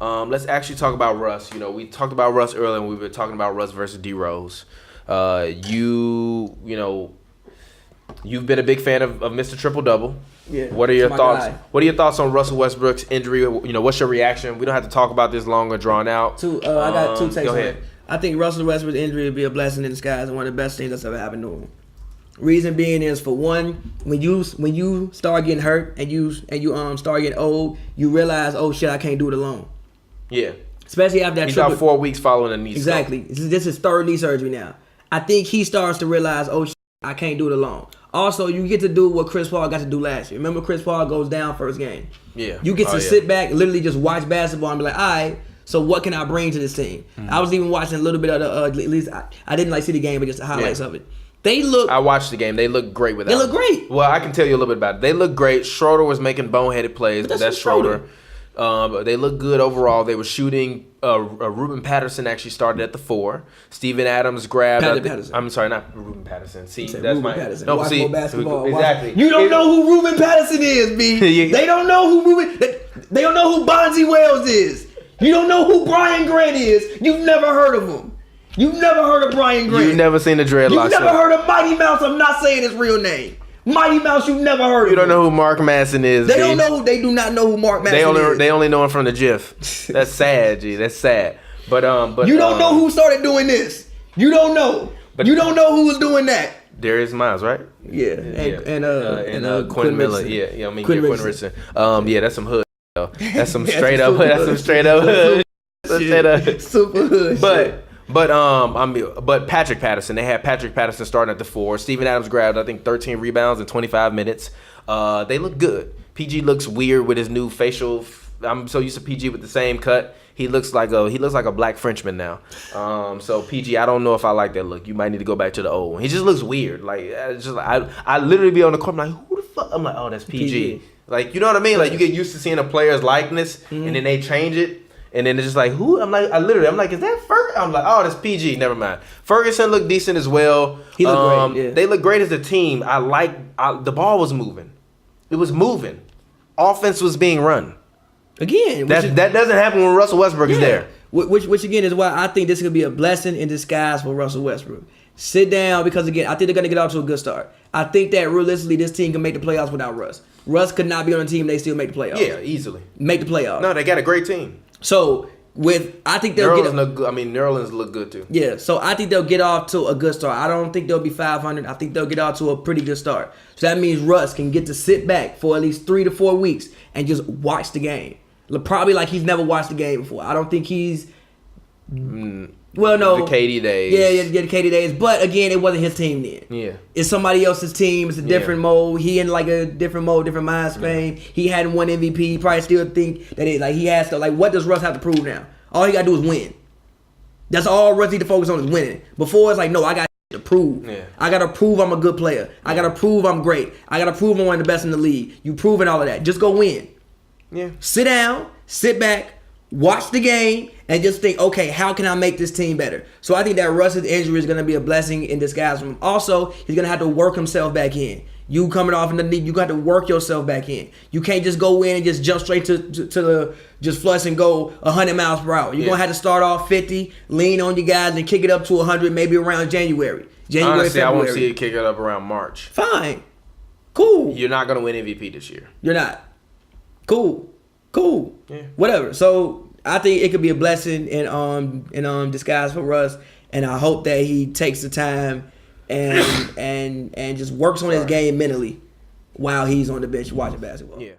Let's actually talk about Russ. You know, we talked about Russ earlier, and we were talking about Russ versus D Rose. You've been a big fan of Mr. Triple Double. Yeah. What are your thoughts? Guy. What are your thoughts on Russell Westbrook's injury? You know, what's your reaction? We don't have to talk about this long or drawn out. I got two takes go on ahead. it. I think Russell Westbrook's injury would be a blessing in disguise and one of the best things that's ever happened to him. Reason being is, for one, when you start getting hurt and you start getting old, you realize, oh shit, I can't do it alone. Yeah. Especially after that. He's out 4 weeks following a knee. Exactly. This is third knee surgery now. I think he starts to realize, oh shit, I can't do it alone. Also, you get to do what Chris Paul got to do last year. Remember, Chris Paul goes down first game. Yeah. You get to sit back, literally just watch basketball and be like, all right, so what can I bring to this team? Mm-hmm. I was even watching a little bit of the, at least I didn't see the game, but just the highlights of it. I watched the game. They look great without. They look great. Well, I can tell you a little bit about it. They look great. Schroeder was making boneheaded plays, but that's Schroeder. They look good overall. They were shooting. Ruben Patterson actually started at the 4. Steven Adams grabbed. I'm sorry, not Ruben Patterson. See, that's Ruben my Patterson. no. Watch See, more basketball. exactly. You don't know who Ruben Patterson is, B. They don't know who Ruben. They don't know who Bonzi Wells is. You don't know who Brian Grant is. You've never heard of him. You've never heard of Brian Grant. You've never seen the dreadlocks. You've never heard of Mighty Mouse. I'm not saying his real name. Mighty Mouse, you've never heard of him. You don't know who Mark Madsen is. They don't know. They do not know who Mark Madsen is. They only know him from the GIF. That's sad, G. That's sad. But you don't know who started doing this. You don't know. But you don't know who was doing that. Darius Miles, right? Yeah. And Quinn Miller. Yeah. I mean, Quinn Richardson. Yeah, that's some hood. That's some straight up. That's some straight up hood. Super hood. But Patrick Patterson, they had Patrick Patterson starting at the 4. Steven Adams grabbed, I think, 13 rebounds in 25 minutes. They look good. PG looks weird with his new facial. I'm so used to PG with the same cut. He looks like a black Frenchman now. So PG, I don't know if I like that look. You might need to go back to the old one. He just looks weird. Like I literally be on the court, I'm like, who the fuck? I'm like, oh, that's PG. Like, you know what I mean? Like, you get used to seeing a player's likeness, and then they change it. And then it's just like, who? I'm like, is that Ferguson? I'm like, oh, that's PG. Never mind. Ferguson looked decent as well. He looked great. Yeah. They look great as a team. The ball was moving. It was moving. Offense was being run. Again, that doesn't happen when Russell Westbrook is there. Which again is why I think this could be a blessing in disguise for Russell Westbrook. Sit down, because again, I think they're going to get off to a good start. I think that realistically, this team can make the playoffs without Russ. Russ could not be on the team; they still make the playoffs. Yeah, easily make the playoffs. No, they got a great team. So I think they'll get look good. I mean, New Orleans look good too. Yeah, so I think they'll get off to a good start. I don't think they'll be 500. I think they'll get off to a pretty good start. So that means Russ can get to sit back for at least 3 to 4 weeks and just watch the game. Probably like he's never watched the game before. I don't think he's. Well, no. The KD days. Yeah, the KD days. But again, it wasn't his team then. Yeah. It's somebody else's team. It's a different mode. He in like a different mode, different mind frame. He hadn't won MVP. He probably still think that he has to. Like, what does Russ have to prove now? All he got to do is win. That's all Russ need to focus on is winning. Before, it's like, no, I got to prove. Yeah. I got to prove I'm a good player. I got to prove I'm great. I got to prove I'm one of the best in the league. You proving all of that. Just go win. Yeah. Sit down, sit back, watch the game, and just think, okay, how can I make this team better? So I think that Russ's injury is going to be a blessing in disguise for him. Also, he's going to have to work himself back in. You coming off in the league, you got to work yourself back in. You can't just go in and just jump straight to the just flush and go 100 miles per hour. You're going to have to start off 50, lean on your guys, and kick it up to 100 maybe around January. Honestly, February. I won't see it kick it up around March. Fine. Cool. You're not going to win MVP this year. You're not. Cool. Yeah. Whatever. So I think it could be a blessing in disguise for Russ, and I hope that he takes the time and just works on his game mentally while he's on the bench watching basketball. Yeah.